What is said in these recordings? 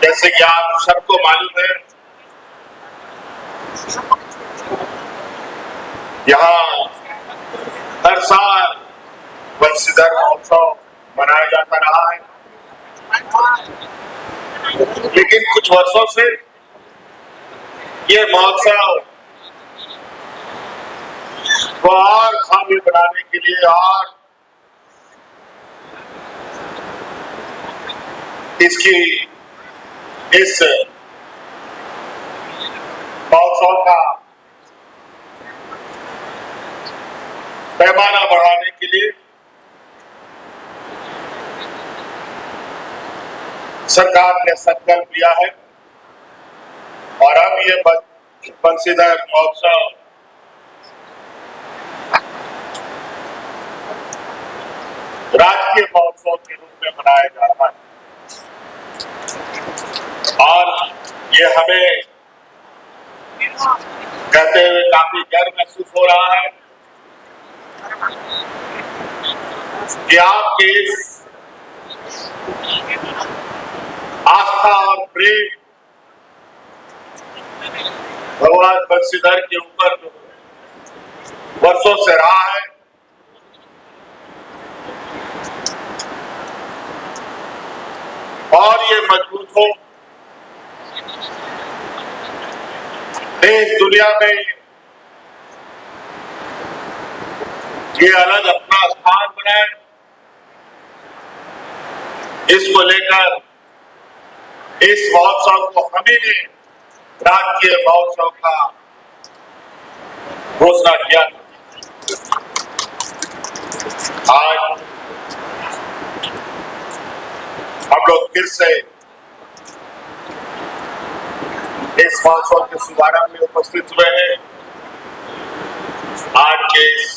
जैसे कि आप सबको मालूम है, यहाँ हर साल बंसीधर महोत्सव मनाया जाता रहा है, लेकिन कुछ वर्षों से ये महोत्सव को और भव्य बनाने के लिए और इसकी इस महोत्सव का पैमाना बढ़ाने के लिए सरकार ने संकल्प लिया है और अब ये बंसीधर महोत्सव राष्ट्रीय महोत्सव के रूप में मनाया जा रहा है और ये हमें कहते हुए काफी गर्व महसूस हो रहा है कि आपके इस आस्था और प्रेम भगवान बंसीधर के ऊपर वर्षों से रहा है और ये मजबूत हो, देश दुनिया में ये अलग अपना स्थान बनाए, इसको लेकर इस महोत्सव को हम ही ने राष्ट्रीय महोत्सव का घोषणा किया। आज हम लोग फिर से इस महोत्सव के शुभारंभ में उपस्थित हुए हैं। आज के इस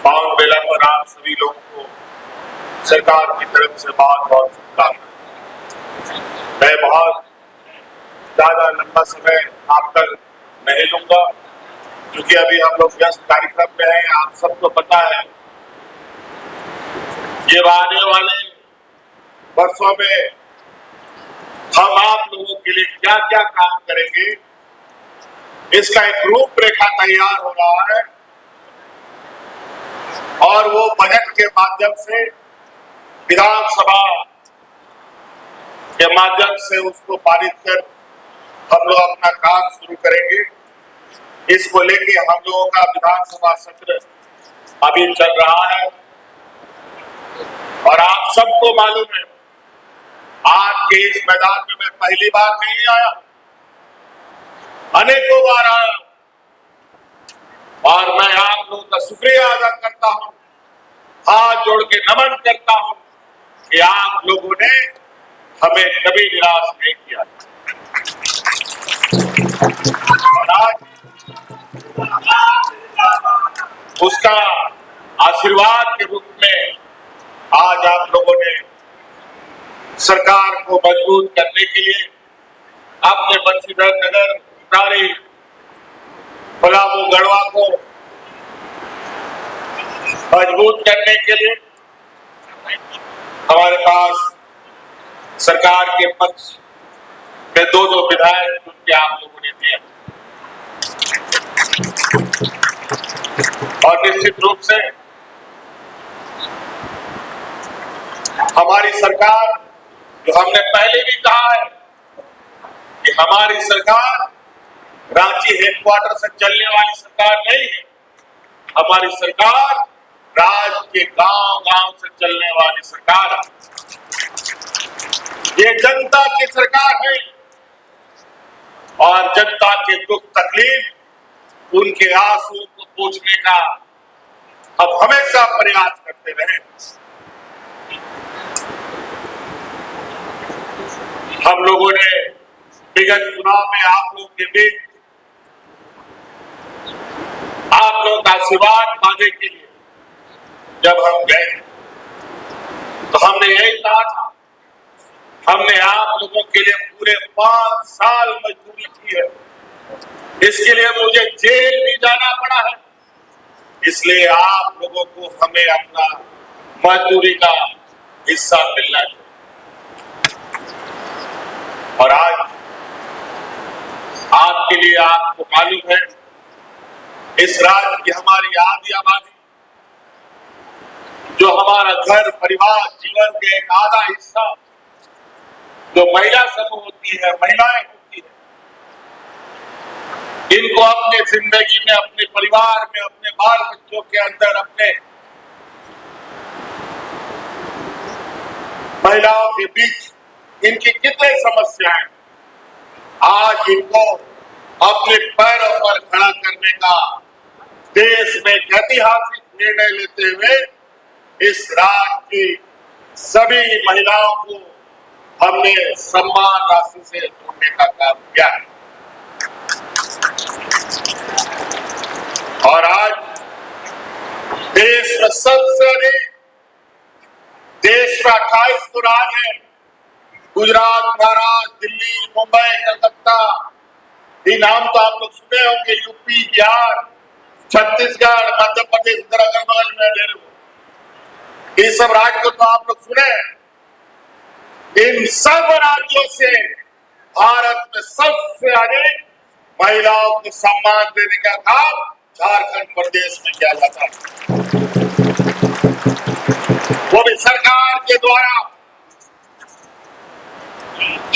पावन बेला पर आप सभी लोगों को सरकार की तरफ से बहुत बहुत शुभकामनाएं। मैं बहुत ज्यादा लंबा समय आप तक नहीं लूंगा क्योंकि अभी हम लोग व्यस्त कार्यक्रम में हैं। आप सबको पता है ये आने वाले वर्षों में हम आप लोगों के लिए क्या क्या काम करेंगे, इसका एक रूपरेखा तैयार हो रहा है और वो बजट के माध्यम से विधानसभा के माध्यम से उसको पारित कर हम लोग अपना काम शुरू करेंगे। इसको लेके हम लोगों का विधानसभा सत्र अभी चल रहा है और आप सबको मालूम है आज के इस मैदान में मैं पहली बार नहीं आया, अनेकों बार आया और मैं आप लोगों का शुक्रिया अदा करता हूं, हाथ जोड़ के नमन करता हूं कि आप लोगों ने हमें कभी निराश नहीं किया और आज उसका आशीर्वाद के रूप में आज आप लोगों ने सरकार को मजबूत करने के लिए अपने बंसीधर नगर उतारी पलामू गढ़वा को मजबूत करने के लिए हमारे पास सरकार के पक्ष में दो विधायक चुन के आप लोगों ने दिया और निश्चित रूप से हमारी सरकार, जो हमने पहले भी कहा है कि हमारी सरकार रांची हेडक्वार्टर से चलने वाली सरकार नहीं है, हमारी सरकार राज्य के गांव-गांव से चलने वाली सरकार है। ये जनता की सरकार है और जनता के दुख तकलीफ, उनके आंसू को पोंछने का अब हमेशा प्रयास करते रहे। हम लोगों ने विगत चुनाव में आप लोगों के बीच आप लोगों का आशीर्वाद पाने के लिए जब हम गए तो हमने यही कहा था, हमने आप लोगों के लिए पूरे 5 साल मजदूरी की है, इसके लिए मुझे जेल भी जाना पड़ा है, इसलिए आप लोगों को हमें अपना मजदूरी का हिस्सा मिलना चाहिए। और आज आपके लिए, आपको मालूम है, इस राज्य की हमारी आधी आबादी, जो हमारा घर परिवार जीवन के एक आधा हिस्सा जो महिला समूह होती है, महिलाएं होती है, इनको अपने जिंदगी में, अपने परिवार में, अपने बाल बच्चों के अंदर, अपने महिलाओं के बीच इनकी कितनी समस्याएं, आज इनको अपने पैरों पर खड़ा करने का देश में ऐतिहासिक निर्णय लेते हुए इस राज्य की सभी महिलाओं को हमने सम्मान राशि से जोड़ने का काम किया है। और आज देश में सबसे अधिक, देश में 28 तो राज्य है, गुजरात, महाराष्ट्र, दिल्ली, मुंबई, कलकत्ता, ये नाम तो आप लोग सुने होंगे, यूपी, बिहार, छत्तीसगढ़, मध्य प्रदेश, इधर अगल बगल में ले लो, ये सब राज्य को तो आप लोग सुने। इन सब राज्यों से भारत में सबसे अधिक महिलाओं को सम्मान देने का काम झारखंड प्रदेश में किया जाता है, वो भी सरकार के द्वारा।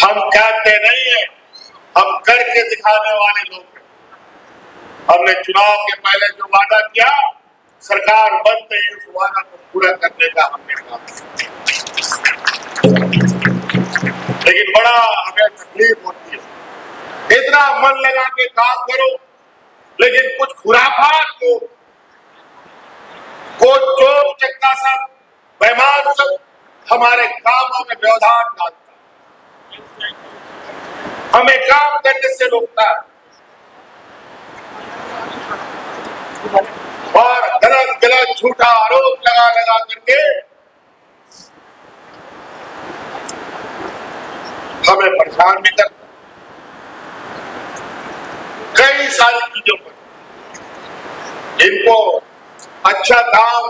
हम कहते नहीं है, हम करके दिखाने वाले लोग हैं। हमने चुनाव के पहले जो वादा किया, सरकार बनते ही उस वादा को पूरा करने का हमने काम किया। लेकिन बड़ा हमें तकलीफ होती है, इतना मन लगा के काम करो, लेकिन कुछ खुराफात को चोर चक्का सब, बेईमान सब हमारे कामों में व्यवधान डालता है, हमें काम करने से रोकता है और गलत गलत झूठा आरोप लगा लगा करके हमें परेशान भी करता है कई सारी चीजों पर। इनको अच्छा काम,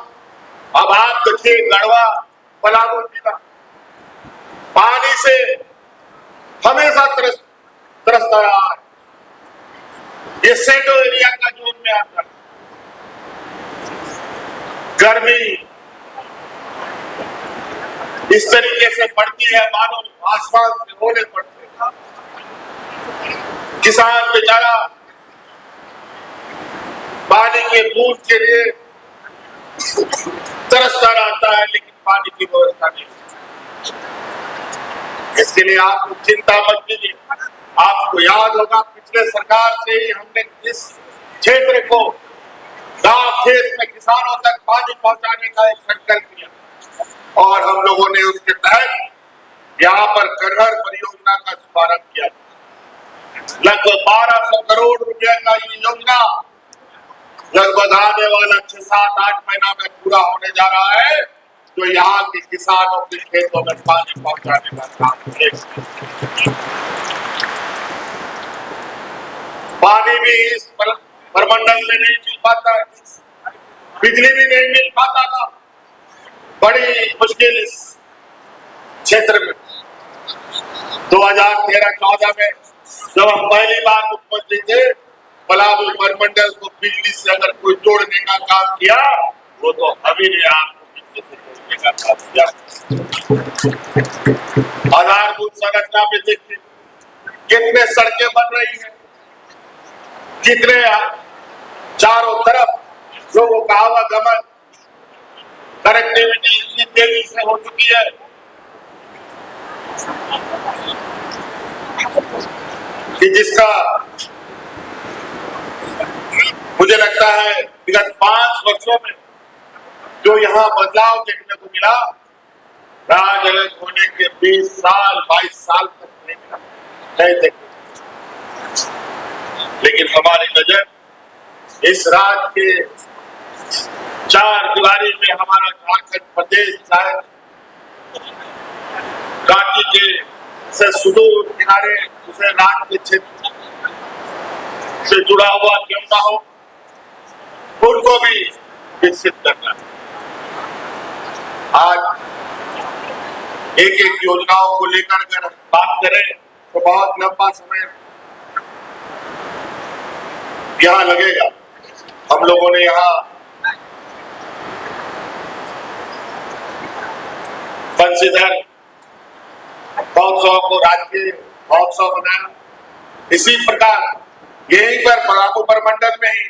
अब आप देखिए गढ़वा पलामू जिला पानी से हमेशा तरसता रहा है, ये सेंडो एरिया का जोन में आता है। गर्मी इस तरीके से पड़ती है मानो आसमान से ओले पड़ते हैं। किसान बेचारा पानी के बूंद के लिए तरसता रहता है, लेकिन पानी की व्यवस्था नहीं। इसके लिए आप चिंता मत कीजिए। आपको याद होगा पिछले सरकार से ही हमने इस क्षेत्र को गांव खेत में किसानों तक पानी पहुंचाने का एक संकल्प किया और हम लोगों ने उसके तहत यहाँ पर करहर परियोजना का शुभारंभ किया। लगभग 1200 करोड़ रुपए का ये योजना लगभग आने वाला 6-7-8 महीना में पूरा होने जा रहा है, जो यहाँ के किसानों के खेतों में पानी पहुंचाने का काम करेगा। पानी भी इस प्रमंडल में नहीं मिल पाता है, बिजली भी नहीं मिल पाता था, बड़ी मुश्किल इस क्षेत्र में। 2013-14 में जब हम पहली बार मुख्यमंत्री थे, पलामू प्रमंडल को बिजली से अगर कोई जोड़ने का काम किया, वो तो अभी ने आपको बिजली से जोड़ने का काम किया। आधारभूत संरचना में देखिए कितने सड़कें बन रही हैं, कितने चारों तरफ लोगों का आवागमन, कनेक्टिविटी इतनी तेजी से हो चुकी है कि जिसका मुझे लगता है विगत 5 वर्षों में जो यहाँ बदलाव देखने को मिला, राज अलग होने के 20 साल 22 साल तक नहीं मिला, नहीं देखे। लेकिन हमारी नजर इस राज्य के 4 दीवारी में हमारा झारखंड प्रदेश चाहे राज्य के से सुदूर किनारे दूसरे राज्य के क्षेत्र से जुड़ा हुआ क्यों ना हो, उनको भी विकसित करना है। आज एक एक योजनाओं को लेकर अगर बात करें तो बहुत लंबा समय यहाँ लगेगा। हम लोगों ने यहाँ बंशीधर महोत्सव को राजकीय महोत्सव बनाया। इसी प्रकार यहीं पर परागू प्रमंडल में ही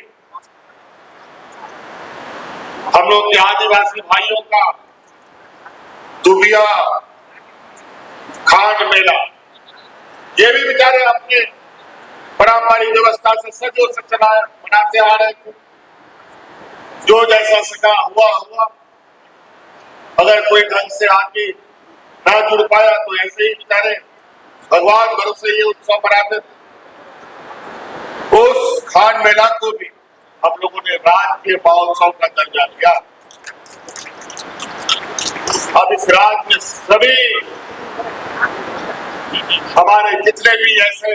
हम लोग के आदिवासी भाइयों का दुबिया खांड मेला, ये भी बेचारे अपने पारंपरिक व्यवस्था से सजो सचना बनाते आ रहे थे। जो जैसा सका हुआ। अगर कोई ढंग से आदमी ना जुड़ पाया तो ऐसे ही बेचारे भगवान भरोसे ये उत्सव मनाते थे। उस खांड मेला को भी हम लोगों ने राजकीय महोत्सव का दर्जा दिया। अब इस राज्य में सभी हमारे जितने भी ऐसे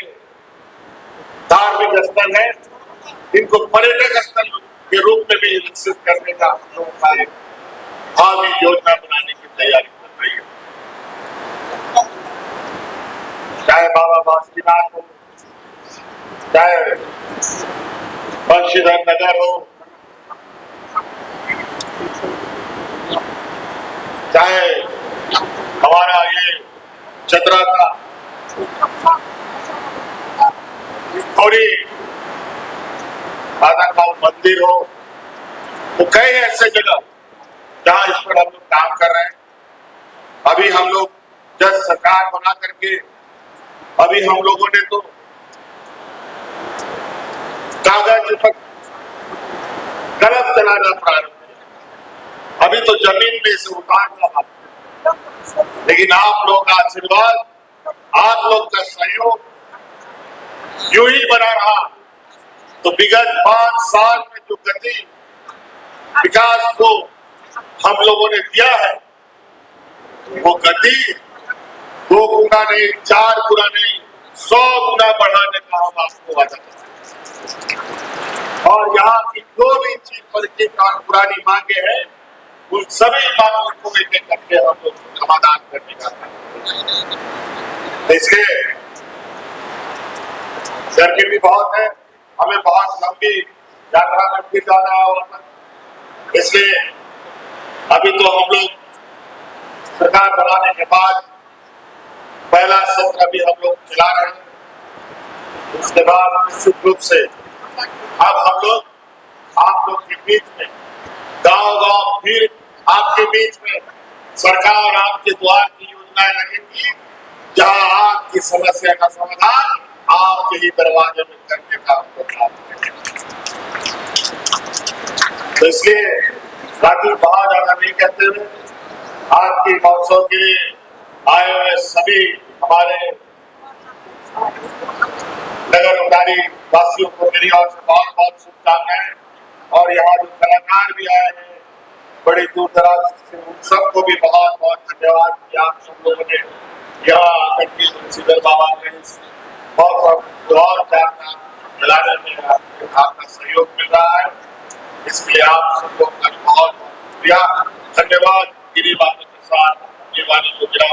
धार्मिक स्थल हैं, इनको पर्यटक स्थल के रूप में भी विकसित करने का हम लोगों का एक भावी योजना बनाने की तैयारी कर रही है। चाहे बाबा बासुकीनाथ हो, चाहे बंशीधर नगर हो, चाहे हमारा ये चतरा का थोड़ी माता का मंदिर हो, तो कई ऐसे जगह जहां इस पर हम लोग काम कर रहे हैं। अभी हम लोग जब सरकार बना करके अभी हम लोगों ने तो कागज पर कलम चलाना प्रारंभ किया। अभी तो जमीन में से उतारना है, लेकिन आप लोग का आशीर्वाद, आप लोग का सहयोग यूं ही बना रहा तो विगत 5 साल में जो गति विकास को हम लोगों ने दिया है, वो गति 2 गुना नहीं, 4 गुना नहीं, 100 गुना बढ़ाने का हम आपको वादा करते हैं। और यहाँ की जो भी चीज पर की पुरानी मांगे हैं, उन सभी मांगों को लेकर करके हम लोग समाधान करने का है। इसलिए सर्किट भी बहुत है, हमें बहुत लंबी यात्रा में फिर जाना होगा। इसलिए अभी तो हम लोग सरकार बनाने के बाद पहला सत्र अभी हम लोग चला रहे हैं। उसके बाद निश्चित रूप से अब हम लोग आप लोग के बीच में गांव-गांव फिर आपके बीच में सरकार आपके द्वार की योजनाएं लगेंगी, जहां आपकी समस्या का समाधान आपके ही दरवाजे में करने का हमको प्राप्त है। तो इसलिए बाकी बहुत ज्यादा नहीं कहते हुए आज के महोत्सव के लिए आए हुए सभी हमारे नगर उदारी वासियों को मेरी ओर से बहुत बहुत शुभकामनाएं। और यहाँ जो कलाकार भी आए हैं बड़ी दूर दराज से, उन सबको भी बहुत बहुत धन्यवाद कि आप सब लोगों ने यहाँ आकर के तुलसीधर बाबा के बहुत और प्रार्थना मिलाने में आपका सहयोग मिल रहा है। इसलिए आप सब लोग का बहुत बहुत शुक्रिया, धन्यवाद। गिरी बाबू के साथ ये वाली योजना